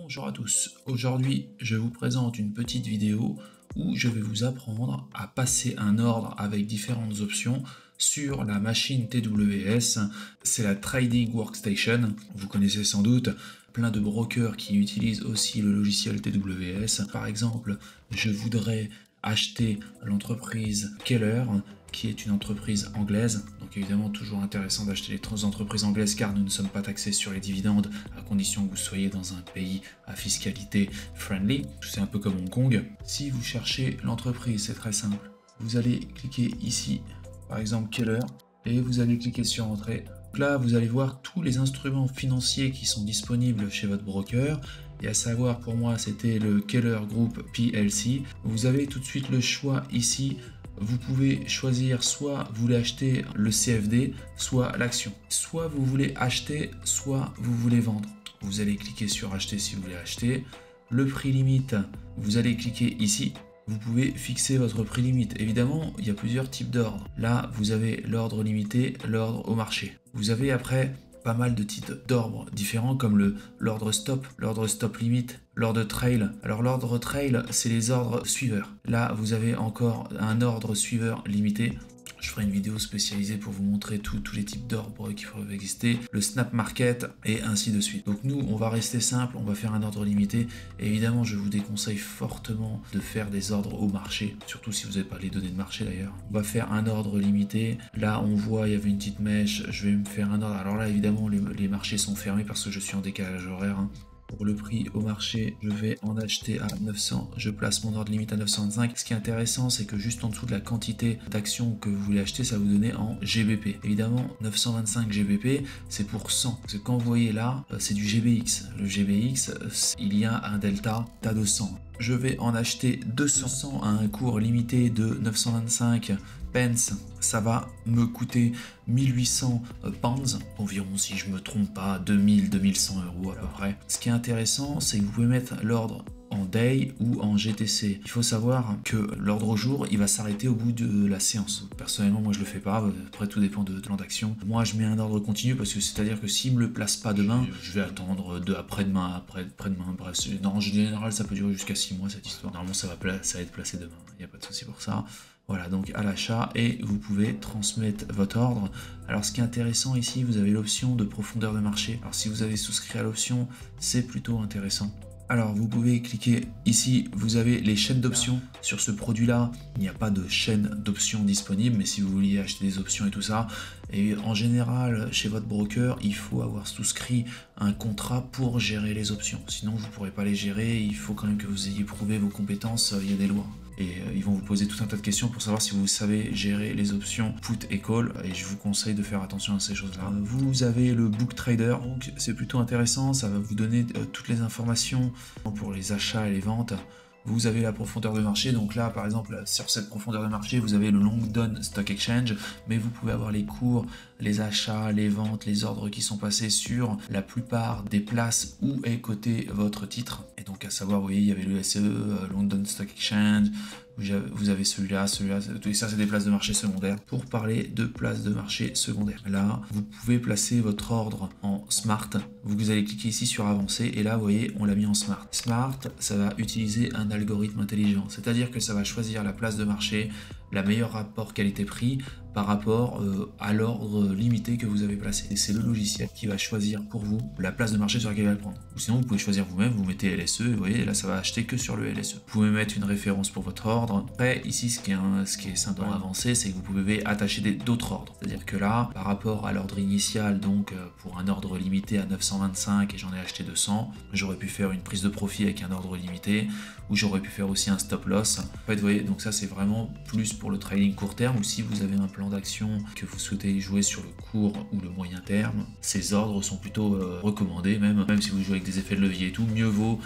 Bonjour à tous, aujourd'hui je vous présente une petite vidéo où je vais vous apprendre à passer un ordre avec différentes options sur la machine TWS, c'est la Trading Workstation, vous connaissez sans doute plein de brokers qui utilisent aussi le logiciel TWS. Par exemple, je voudrais acheter l'entreprise Keller, qui est une entreprise anglaise. Donc évidemment toujours intéressant d'acheter les entreprises anglaises car nous ne sommes pas taxés sur les dividendes à condition que vous soyez dans un pays à fiscalité friendly. C'est un peu comme Hong Kong. Si vous cherchez l'entreprise, c'est très simple. Vous allez cliquer ici, par exemple Keller, et vous allez cliquer sur Entrée. Donc là, vous allez voir tous les instruments financiers qui sont disponibles chez votre broker. Et à savoir, pour moi, c'était le Keller Group PLC. Vous avez tout de suite le choix ici. Vous pouvez choisir soit vous voulez acheter le CFD, soit l'action. Soit vous voulez acheter, soit vous voulez vendre. Vous allez cliquer sur acheter si vous voulez acheter. Le prix limite, vous allez cliquer ici. Vous pouvez fixer votre prix limite. Évidemment, il y a plusieurs types d'ordres. Là, vous avez l'ordre limité, l'ordre au marché. Vous avez après pas mal de types d'ordres différents comme l'ordre stop limite, l'ordre trail. Alors l'ordre trail, c'est les ordres suiveurs. Là, vous avez encore un ordre suiveur limité. Je ferai une vidéo spécialisée pour vous montrer tous les types d'ordres qui peuvent exister, le snap market et ainsi de suite. Donc nous, on va rester simple, on va faire un ordre limité. Et évidemment, je vous déconseille fortement de faire des ordres au marché, surtout si vous n'avez pas les données de marché d'ailleurs. On va faire un ordre limité. Là, on voit, il y avait une petite mèche. Je vais me faire un ordre. Alors là, évidemment, les marchés sont fermés parce que je suis en décalage horaire. Pour le prix au marché, je vais en acheter à 900, je place mon ordre limite à 925. Ce qui est intéressant, c'est que juste en dessous de la quantité d'actions que vous voulez acheter, ça vous donne en GBP. Évidemment, 925 GBP, c'est pour 100. Parce que quand vous voyez là, c'est du GBX. Le GBX, il y a un delta de 100. Je vais en acheter 200 à un cours limité de 925 pence. Ça va me coûter 1800 pounds, environ si je me trompe pas, 2000-2100 euros à peu près. Ce qui est intéressant, c'est que vous pouvez mettre l'ordre en day ou en GTC. Il faut savoir que l'ordre au jour, il va s'arrêter au bout de la séance. Personnellement, moi je le fais pas, après tout dépend de plan d'action. Moi je mets un ordre continu parce que c'est-à-dire que s'il me le place pas demain, je vais attendre après-demain, après-demain, bref. En général, ça peut durer jusqu'à 6 mois cette histoire. Normalement, ça va être placé demain, il n'y a pas de souci pour ça. Voilà, donc à l'achat, et vous pouvez transmettre votre ordre. Alors ce qui est intéressant ici, vous avez l'option de profondeur de marché. Alors si vous avez souscrit à l'option, c'est plutôt intéressant. Alors vous pouvez cliquer ici, vous avez les chaînes d'options. Sur ce produit là, il n'y a pas de chaîne d'options disponible, mais si vous vouliez acheter des options et tout ça, et en général chez votre broker, il faut avoir souscrit un contrat pour gérer les options. Sinon vous ne pourrez pas les gérer, il faut quand même que vous ayez prouvé vos compétences, il y a des lois. Et ils vont vous poser tout un tas de questions pour savoir si vous savez gérer les options put et call, et je vous conseille de faire attention à ces choses-là. Vous avez le book trader, donc c'est plutôt intéressant, ça va vous donner toutes les informations pour les achats et les ventes. Vous avez la profondeur de marché, donc là par exemple sur cette profondeur de marché vous avez le London Stock Exchange, mais vous pouvez avoir les cours, les achats, les ventes, les ordres qui sont passés sur la plupart des places où est coté votre titre. Et donc à savoir, vous voyez, il y avait le SE, London Stock Exchange, vous avez celui-là, tout ça c'est des places de marché secondaires. Pour parler de places de marché secondaires, là vous pouvez placer votre ordre en Smart, vous allez cliquer ici sur avancer et là vous voyez on l'a mis en Smart. Smart, ça va utiliser un algorithme intelligent, c'est-à-dire que ça va choisir la place de marché, la meilleure rapport qualité-prix par rapport à l'ordre limité que vous avez placé. Et c'est le logiciel qui va choisir pour vous la place de marché sur laquelle il va le prendre. Ou sinon vous pouvez choisir vous-même, vous mettez LSE et vous voyez là ça va acheter que sur le LSE. Vous pouvez mettre une référence pour votre ordre. Après ici ce qui est sympa avancé, c'est que vous pouvez attacher d'autres ordres. C'est-à-dire que là par rapport à l'ordre initial, donc pour un ordre limité à 925 et j'en ai acheté 200, j'aurais pu faire une prise de profit avec un ordre limité ou j'aurais pu faire aussi un stop loss. En fait vous voyez, donc ça c'est vraiment plus pour le trading court terme ou si vous avez un plan d'action que vous souhaitez jouer sur le court ou le moyen terme, ces ordres sont plutôt recommandés, même si vous jouez avec des effets de levier et tout, mieux vaut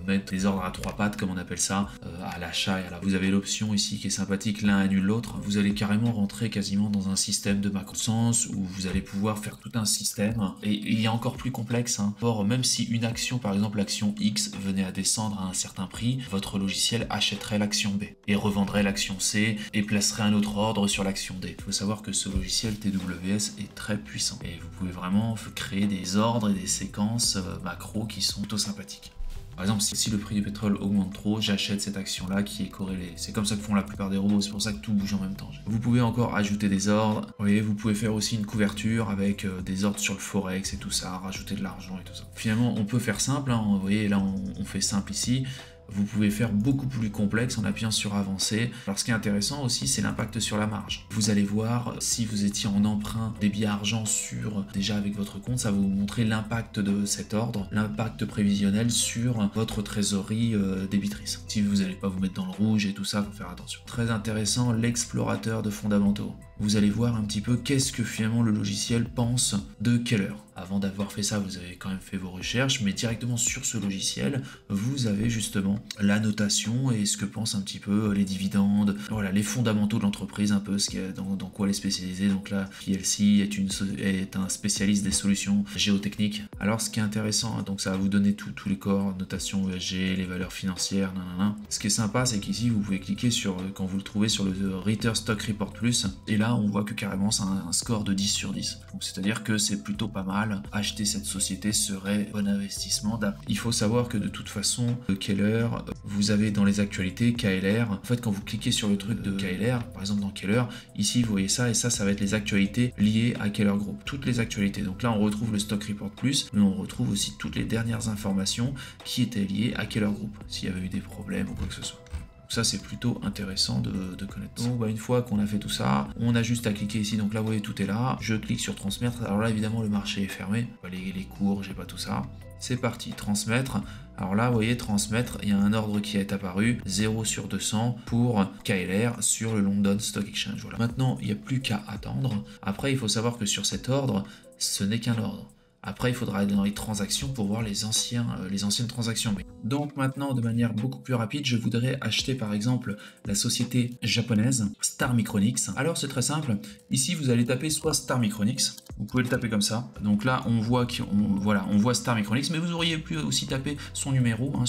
mettre des ordres à 3 pattes comme on appelle ça, à l'achat et à la... Vous avez l'option ici qui est sympathique, l'un annule l'autre, vous allez carrément rentrer quasiment dans un système de macro-sens où vous allez pouvoir faire tout un système, et il y a encore plus complexe, hein. Or, même si une action, par exemple l'action X venait à descendre à un certain prix, votre logiciel achèterait l'action B et revendrait l'action C et placerait un autre ordre sur l'action D. Il faut savoir que ce logiciel TWS est très puissant et vous pouvez vraiment créer des ordres et des séquences macro qui sont plutôt sympathiques. Par exemple, si le prix du pétrole augmente trop, j'achète cette action-là qui est corrélée. C'est comme ça que font la plupart des robots, c'est pour ça que tout bouge en même temps. Vous pouvez encore ajouter des ordres. Vous voyez, vous pouvez faire aussi une couverture avec des ordres sur le forex et tout ça, rajouter de l'argent et tout ça. Finalement, on peut faire simple, hein. Vous voyez, là, on fait simple ici. Vous pouvez faire beaucoup plus complexe en appuyant sur avancer. Alors ce qui est intéressant aussi, c'est l'impact sur la marge. Vous allez voir si vous étiez en emprunt des billets argent déjà avec votre compte, ça va vous montrer l'impact de cet ordre, l'impact prévisionnel sur votre trésorerie débitrice. Si vous n'allez pas vous mettre dans le rouge et tout ça, faut faire attention. Très intéressant, l'explorateur de fondamentaux. Vous allez voir un petit peu qu'est-ce que finalement le logiciel pense de Keller. Avant d'avoir fait ça, vous avez quand même fait vos recherches, mais directement sur ce logiciel, vous avez justement la notation et ce que pensent un petit peu les dividendes, voilà, les fondamentaux de l'entreprise, un peu dans quoi elle est spécialisée. Donc là, PLC est un spécialiste des solutions géotechniques. Alors ce qui est intéressant, donc ça va vous donner tous les corps, notation ESG, les valeurs financières, nanana. Ce qui est sympa, c'est qu'ici, vous pouvez cliquer sur, quand vous le trouvez sur le Ritter Stock Report Plus, et là, on voit que carrément, c'est un score de 10 sur 10. Donc c'est-à-dire que c'est plutôt pas mal. Acheter cette société serait bon investissement. Il faut savoir que de toute façon, Keller, vous avez dans les actualités KLR. En fait, quand vous cliquez sur le truc de KLR, par exemple dans Keller, ici vous voyez ça, et ça va être les actualités liées à Keller Group. Toutes les actualités. Donc là, on retrouve le Stock Report Plus, mais on retrouve aussi toutes les dernières informations qui étaient liées à Keller Group, s'il y avait eu des problèmes ou quoi que ce soit. Donc ça, c'est plutôt intéressant de connaître. Donc une fois qu'on a fait tout ça, on a juste à cliquer ici. Donc là, vous voyez, tout est là. Je clique sur transmettre. Alors là, évidemment, le marché est fermé. Les cours, j'ai pas tout ça. C'est parti, transmettre. Alors là, vous voyez, transmettre, il y a un ordre qui est apparu, 0 sur 200 pour KLR sur le London Stock Exchange. Voilà. Maintenant, il n'y a plus qu'à attendre. Après, il faut savoir que sur cet ordre, ce n'est qu'un ordre. Après, il faudra aller dans les transactions pour voir les anciennes transactions. Donc maintenant, de manière beaucoup plus rapide, je voudrais acheter par exemple la société japonaise Star Micronics. Alors c'est très simple. Ici, vous allez taper soit Star Micronics. Vous pouvez le taper comme ça. Donc là, on voit Star Micronics, mais vous auriez pu aussi taper son numéro, hein,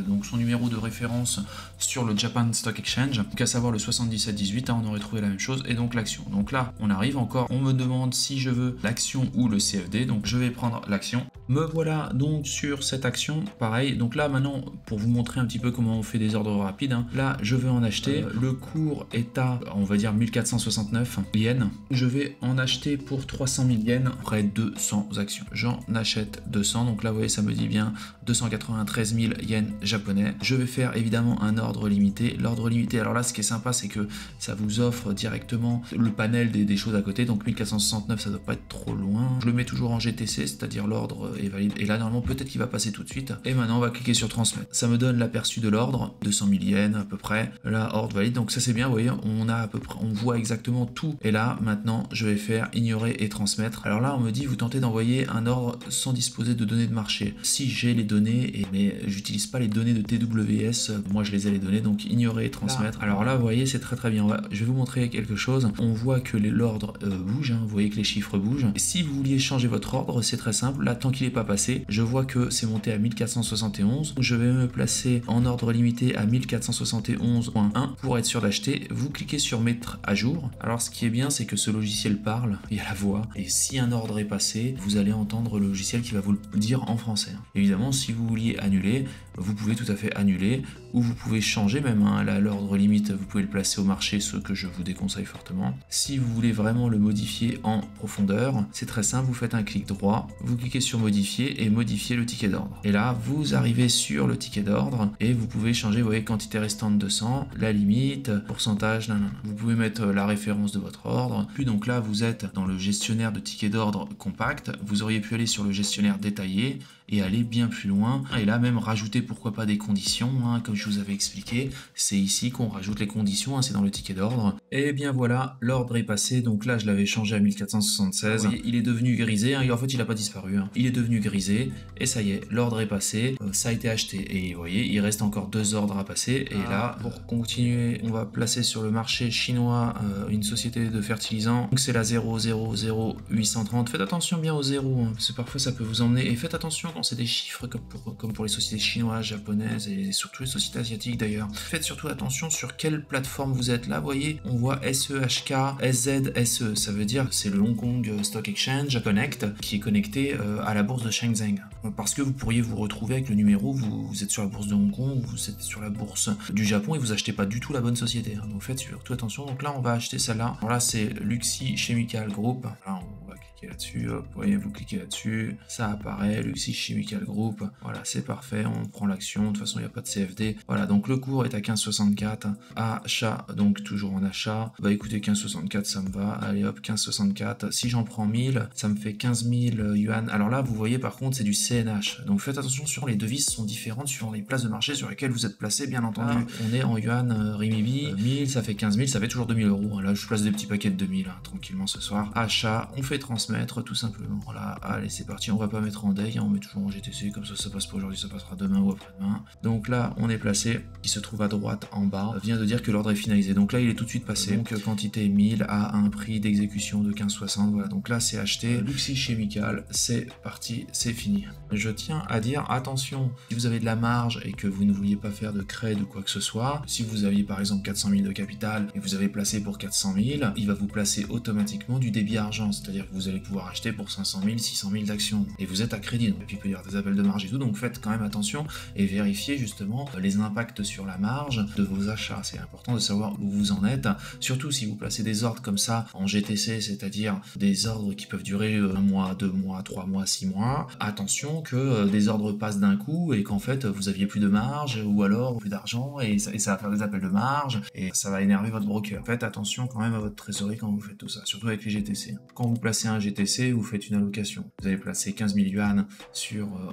donc son numéro de référence sur le Japan Stock Exchange, donc à savoir le 7718. Hein, on aurait trouvé la même chose. Et donc l'action. Donc là, on arrive encore. On me demande si je veux l'action ou le CFD. Donc je vais prendre l'action. Me voilà donc sur cette action, pareil. Donc là maintenant, pour vous montrer un petit peu comment on fait des ordres rapides, hein, là je vais en acheter. Le cours est à, on va dire 1469 yens. Je vais en acheter pour 300 000 yens, près 200 actions. J'en achète 200. Donc là vous voyez, ça me dit bien 293 000 yens japonais. Je vais faire évidemment un ordre limité. L'ordre limité, alors là ce qui est sympa, c'est que ça vous offre directement le panel des choses à côté. Donc 1469, ça doit pas être trop loin. Je le mets toujours en GTC, c'est-à-dire l'ordre est valide. Et là, normalement, peut-être qu'il va passer tout de suite. Et maintenant, on va cliquer sur transmettre. Ça me donne l'aperçu de l'ordre, 200 000 yens à peu près. Là, ordre valide. Donc ça, c'est bien. Vous voyez, on a à peu près, on voit exactement tout. Et là, maintenant, je vais faire ignorer et transmettre. Alors là, on me dit, vous tentez d'envoyer un ordre sans disposer de données de marché. Si j'ai les données, mais j'utilise pas les données de TWS. Moi, je les ai les données. Donc ignorer et transmettre. Là. Alors là, vous voyez, c'est très très bien. Je vais vous montrer quelque chose. On voit que l'ordre bouge. Hein. Vous voyez que les chiffres bougent. Et si vous vouliez changer votre ordre, c'est très simple. Là, tant qu'il n'est pas passé, je vois que c'est monté à 1471. Je vais me placer en ordre limité à 1471.1 pour être sûr d'acheter. Vous cliquez sur mettre à jour. Alors, ce qui est bien, c'est que ce logiciel parle, il y a la voix. Et si un ordre est passé, vous allez entendre le logiciel qui va vous le dire en français. Évidemment, si vous vouliez annuler, vous pouvez tout à fait annuler, ou vous pouvez changer même l'ordre limite, vous pouvez le placer au marché, ce que je vous déconseille fortement. Si vous voulez vraiment le modifier en profondeur, c'est très simple, vous faites un clic droit, vous cliquez sur modifier et modifier le ticket d'ordre. Et là, vous arrivez sur le ticket d'ordre et vous pouvez changer, vous voyez, quantité restante 200, la limite, pourcentage, nanana. Vous pouvez mettre la référence de votre ordre. Puis donc là, vous êtes dans le gestionnaire de ticket d'ordre compact, vous auriez pu aller sur le gestionnaire détaillé et aller bien plus loin. Et là, même rajouter pourquoi pas des conditions, hein, comme je vous avais expliqué. C'est ici qu'on rajoute les conditions, hein, c'est dans le ticket d'ordre. Et bien voilà, l'ordre est passé. Donc là, je l'avais changé à 1476. Voilà. Il est devenu grisé, hein, et en fait, il n'a pas disparu. Hein. Il est devenu grisé, et ça y est, l'ordre est passé. Ça a été acheté. Et vous voyez, il reste encore 2 ordres à passer. Et là, pour continuer, on va placer sur le marché chinois une société de fertilisants. Donc c'est la 000830. Faites attention bien au 0, hein, parce que parfois ça peut vous emmener. Et faites attention important, c'est des chiffres comme pour les sociétés chinoises, japonaises et surtout les sociétés asiatiques d'ailleurs. Faites surtout attention sur quelle plateforme vous êtes là. Vous voyez, on voit SEHK, SZSE, ça veut dire c'est le Hong Kong Stock Exchange Connect qui est connecté à la bourse de Shenzhen. Parce que vous pourriez vous retrouver avec le numéro, vous êtes sur la bourse de Hong Kong, vous êtes sur la bourse du Japon et vous achetez pas du tout la bonne société. Donc faites surtout attention. Donc là, on va acheter celle-là. Alors là, c'est Luxi Chemical Group. Là, on va cliquer là-dessus. Vous voyez, vous cliquez là-dessus. Ça apparaît, Luxi Chemical Group. Voilà, c'est parfait. On prend l'action. De toute façon, il n'y a pas de CFD. Voilà, donc le cours est à 15,64. Achat, donc toujours en achat. Bah écoutez, 15,64, ça me va. Allez hop, 15,64. Si j'en prends 1000, ça me fait 15 000 yuan. Alors là, vous voyez, par contre, c'est du CNH. Donc faites attention sur les devises sont différentes suivant les places de marché sur lesquelles vous êtes placé, bien entendu. On est en yuan renminbi. 1000, ça fait 15 000, ça fait toujours 2000 euros. Là, je place des petits paquets de 2000 tranquillement ce soir. Achat, on fait transmettre tout simplement. Voilà, allez, c'est parti. On va pas mettre en day, on met toujours en GTC. Comme ça passe pas aujourd'hui, ça passera demain ou après-demain. Donc là, on est placé. Qui se trouve à droite en bas vient de dire que l'ordre est finalisé. Donc là, il est tout de suite passé. Donc quantité 1000 à un prix d'exécution de 15,60. Voilà, donc là, c'est acheté. Luxi Chemical, c'est parti, c'est fini. Je tiens à dire attention, si vous avez de la marge et que vous ne vouliez pas faire de crède ou quoi que ce soit, si vous aviez par exemple 400 000 de capital et vous avez placé pour 400 000, il va vous placer automatiquement du débit argent, c'est-à-dire que vous allez pouvoir acheter pour 500 000, 600 000 d'actions et vous êtes à crédit. Et puis il peut y avoir des appels de marge et tout, donc faites quand même attention et vérifiez justement les impacts sur la marge de vos achats. C'est important de savoir où vous en êtes, surtout si vous placez des ordres comme ça en GTC, c'est-à-dire des ordres qui peuvent durer 1 mois, 2 mois, 3 mois, 6 mois. Attention que des ordres passent d'un coup et qu'en fait vous aviez plus de marge ou alors plus d'argent et ça va faire des appels de marge et ça va énerver votre broker. Faites attention quand même à votre trésorerie quand vous faites tout ça, surtout avec les GTC. Quand vous placez un GTC, vous faites une allocation. Vous avez placé 15 000 yuan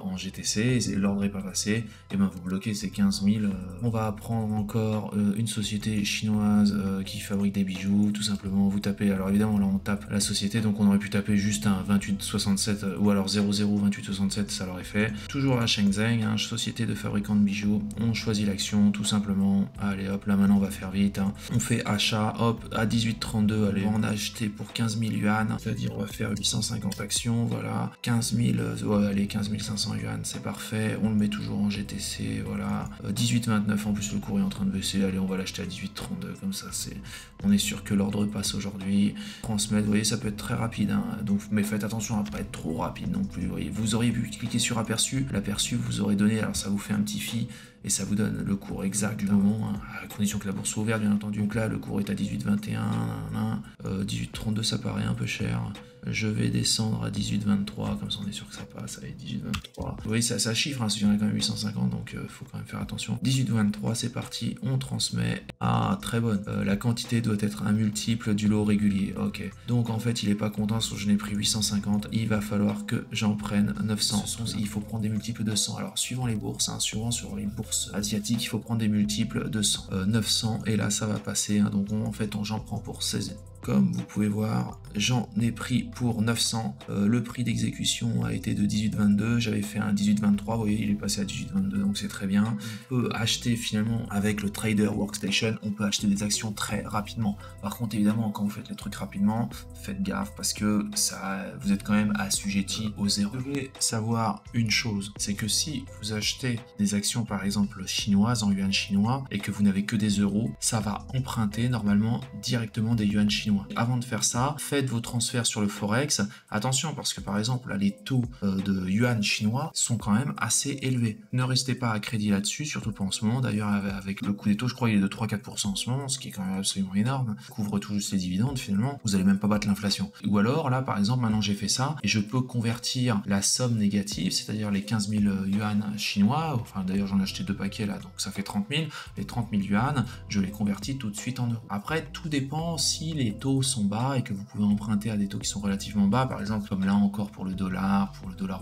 en GTC, et l'ordre n'est pas passé, et ben vous bloquez ces 15 000. On va prendre encore une société chinoise qui fabrique des bijoux, tout simplement. Vous tapez, alors évidemment là on tape la société, donc on aurait pu taper juste un 2867 ou alors 002867, ça l'aurait fait. Toujours à Shenzhen, société de fabricants de bijoux, on choisit l'action tout simplement. Allez hop, là maintenant on va faire vite. On fait achat, hop, à 18,32, allez, on a acheté pour 15 000 yuan, c'est-à-dire on va faire 850 actions, voilà, 15 000, ouais, allez, 15 500 yuan, c'est parfait, on le met toujours en GTC, voilà, 18,29, en plus le cours est en train de baisser, allez, on va l'acheter à 18,32, comme ça, on est sûr que l'ordre passe aujourd'hui. Transmettre, vous voyez, ça peut être très rapide, donc, mais faites attention à pas être trop rapide non plus, vous voyez, vous auriez pu cliquer sur aperçu, l'aperçu vous aurait donné, alors ça vous fait un petit fee, et ça vous donne le cours exact du moment, à condition que la bourse soit ouverte bien entendu. Donc là le cours est à 18,21, 18,32 ça paraît un peu cher. Je vais descendre à 18,23, comme ça on est sûr que ça passe. Allez, 18,23. Vous voyez, ça chiffre, il y en a quand même 850, donc faut quand même faire attention. 18,23, c'est parti, on transmet. Ah, très bonne. La quantité doit être un multiple du lot régulier. Ok. Donc en fait, il est pas content, je n'ai pris 850, il va falloir que j'en prenne 900. Il faut prendre des multiples de 100. Alors, suivant les bourses, souvent sur les bourses asiatiques, il faut prendre des multiples de 100. 900, et là, ça va passer. Donc j'en prends pour 16. Comme vous pouvez voir, j'en ai pris pour 900. Le prix d'exécution a été de 18,22. J'avais fait un 18,23. Vous voyez, il est passé à 18,22, donc c'est très bien. On peut acheter finalement avec le Trader Workstation, on peut acheter des actions très rapidement. Par contre, évidemment, quand vous faites les trucs rapidement, faites gaffe parce que vous êtes quand même assujetti aux erreurs. Vous devez savoir une chose, c'est que si vous achetez des actions par exemple chinoises en yuan chinois et que vous n'avez que des euros, ça va emprunter normalement directement des yuan chinois. Avant de faire ça, faites vos transferts sur le Forex. Attention, parce que par exemple, là, les taux de yuan chinois sont quand même assez élevés. Ne restez pas à crédit là-dessus, surtout pas en ce moment. D'ailleurs, avec le coût des taux, je crois qu'il est de 3-4% en ce moment, ce qui est quand même absolument énorme. Couvre tout juste les dividendes, finalement. Vous n'allez même pas battre l'inflation. Ou alors, là, par exemple, maintenant j'ai fait ça, et je peux convertir la somme négative, c'est-à-dire les 15 000 yuan chinois, enfin d'ailleurs j'en ai acheté 2 paquets là, donc ça fait 30 000. Les 30 000 yuan, je les convertis tout de suite en euros. Après, tout dépend si les taux sont bas et que vous pouvez emprunter à des taux qui sont relativement bas, par exemple comme là encore pour le dollar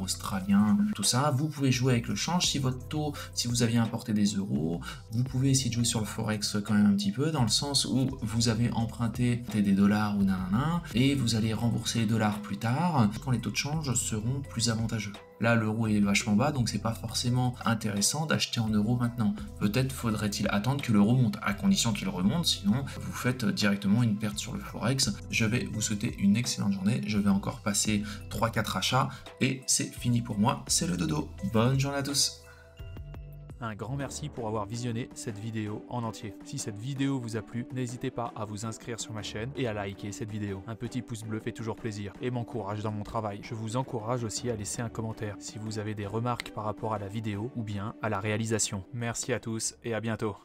australien, tout ça, vous pouvez jouer avec le change. Si votre taux, si vous aviez importé des euros, vous pouvez essayer de jouer sur le forex quand même un petit peu, dans le sens où vous avez emprunté des dollars ou nanana, et vous allez rembourser les dollars plus tard, quand les taux de change seront plus avantageux. Là, l'euro est vachement bas, donc c'est pas forcément intéressant d'acheter en euros maintenant. Peut-être faudrait-il attendre que l'euro monte, à condition qu'il remonte, sinon vous faites directement une perte sur le Forex. Je vais vous souhaiter une excellente journée, je vais encore passer 3-4 achats, et c'est fini pour moi, c'est le dodo. Bonne journée à tous. Un grand merci pour avoir visionné cette vidéo en entier. Si cette vidéo vous a plu, n'hésitez pas à vous inscrire sur ma chaîne et à liker cette vidéo. Un petit pouce bleu fait toujours plaisir et m'encourage dans mon travail. Je vous encourage aussi à laisser un commentaire si vous avez des remarques par rapport à la vidéo ou bien à la réalisation. Merci à tous et à bientôt.